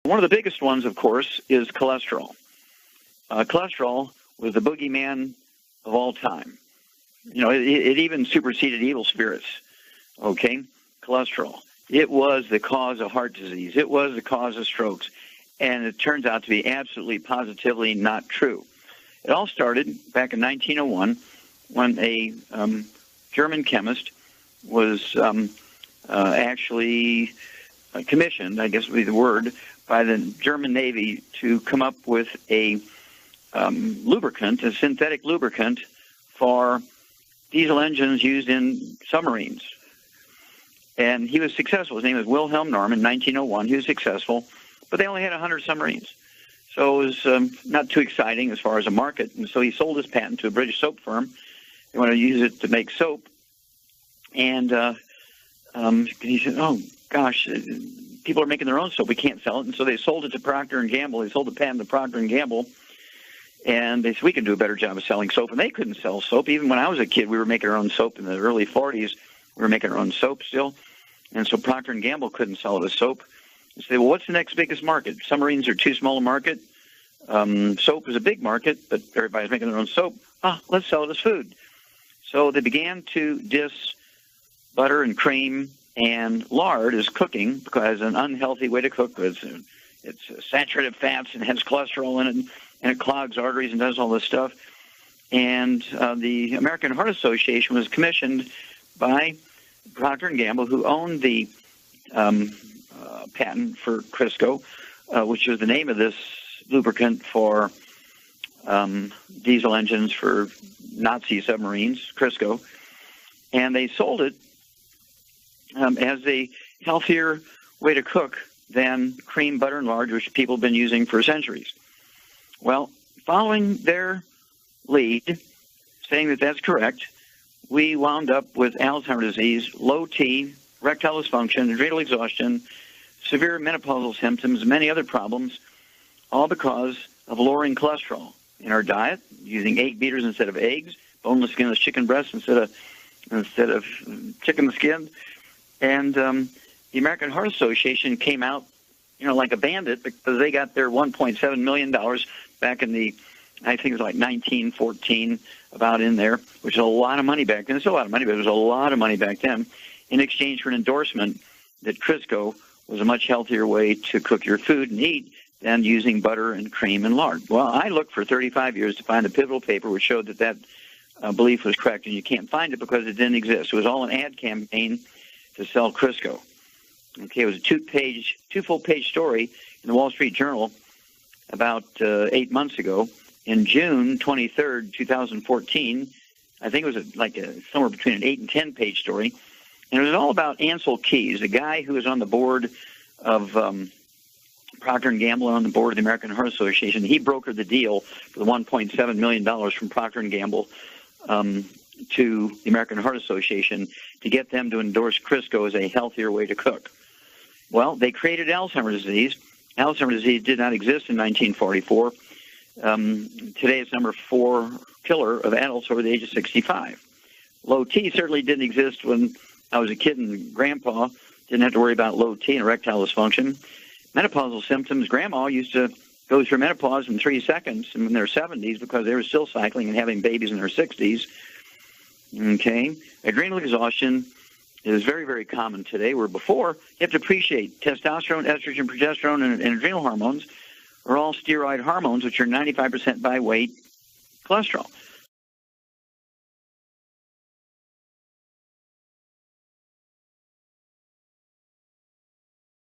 One of the biggest ones, of course, is cholesterol. Cholesterol was the boogeyman of all time. You know, it even superseded evil spirits. Okay, cholesterol. It was the cause of heart disease. It was the cause of strokes. And it turns out to be absolutely, positively not true. It all started back in 1901 when a German chemist was actually commissioned, I guess would be the word, by the German Navy to come up with a lubricant, a synthetic lubricant for diesel engines used in submarines. And he was successful. His name was Wilhelm Norman, 1901. He was successful, but they only had 100 submarines. So it was not too exciting as far as a market. And so he sold his patent to a British soap firm. They wanted to use it to make soap. And he said, oh, gosh, people are making their own soap. We can't sell it. And so they sold it to Procter & Gamble. They sold the patent to Procter & Gamble. And they said, we can do a better job of selling soap. And they couldn't sell soap. Even when I was a kid, we were making our own soap in the early 40s. We were making our own soap still. And so Procter & Gamble couldn't sell it as soap. They say, well, what's the next biggest market? Submarines are too small a market. Soap is a big market, but everybody's making their own soap. Let's sell it as food. So they began to diss butter and cream and lard as cooking because an unhealthy way to cook. It's saturated fats and has cholesterol in it, and it clogs arteries and does all this stuff. And the American Heart Association was commissioned by Procter & Gamble, who owned the patent for CRISCO, which is the name of this lubricant for diesel engines for Nazi submarines, CRISCO. And they sold it as a healthier way to cook than cream, butter, and lard, which people have been using for centuries. Well, following their lead, saying that that's correct, we wound up with Alzheimer's disease, low T, erectile dysfunction, adrenal exhaustion, severe menopausal symptoms, many other problems, all because of lowering cholesterol in our diet, using egg beaters instead of eggs, boneless, skinless chicken breasts instead of chicken skin. And the American Heart Association came out, like a bandit because they got their $1.7 million back in the, I think it was like 1914, about in there, which is a lot of money back then. It's a lot of money, but it was a lot of money back then, in exchange for an endorsement that CRISCO was a much healthier way to cook your food and eat than using butter and cream and lard. Well, I looked for 35 years to find a pivotal paper which showed that belief was correct, and you can't find it because it didn't exist. It was all an ad campaign to sell CRISCO. Okay, it was a two full-page story in the Wall Street Journal about 8 months ago. In June 23rd, 2014, I think it was somewhere between an 8 and 10-page story, and it was all about Ansel Keys, a guy who was on the board of Procter & Gamble and on the board of the American Heart Association. He brokered the deal for the $1.7 million from Procter & Gamble to the American Heart Association to get them to endorse CRISCO as a healthier way to cook. Well, they created Alzheimer's disease. Alzheimer's disease did not exist in 1944. Today it's number 4 killer of adults over the age of 65. Low T certainly didn't exist when I was a kid, and Grandpa didn't have to worry about low T and erectile dysfunction. Menopausal symptoms, Grandma used to go through menopause in 3 seconds in their 70s because they were still cycling and having babies in their 60s. Okay. Adrenal exhaustion is very, very common today, where before, you have to appreciate testosterone, estrogen, progesterone, and adrenal hormones are all steroid hormones, which are 95% by weight cholesterol.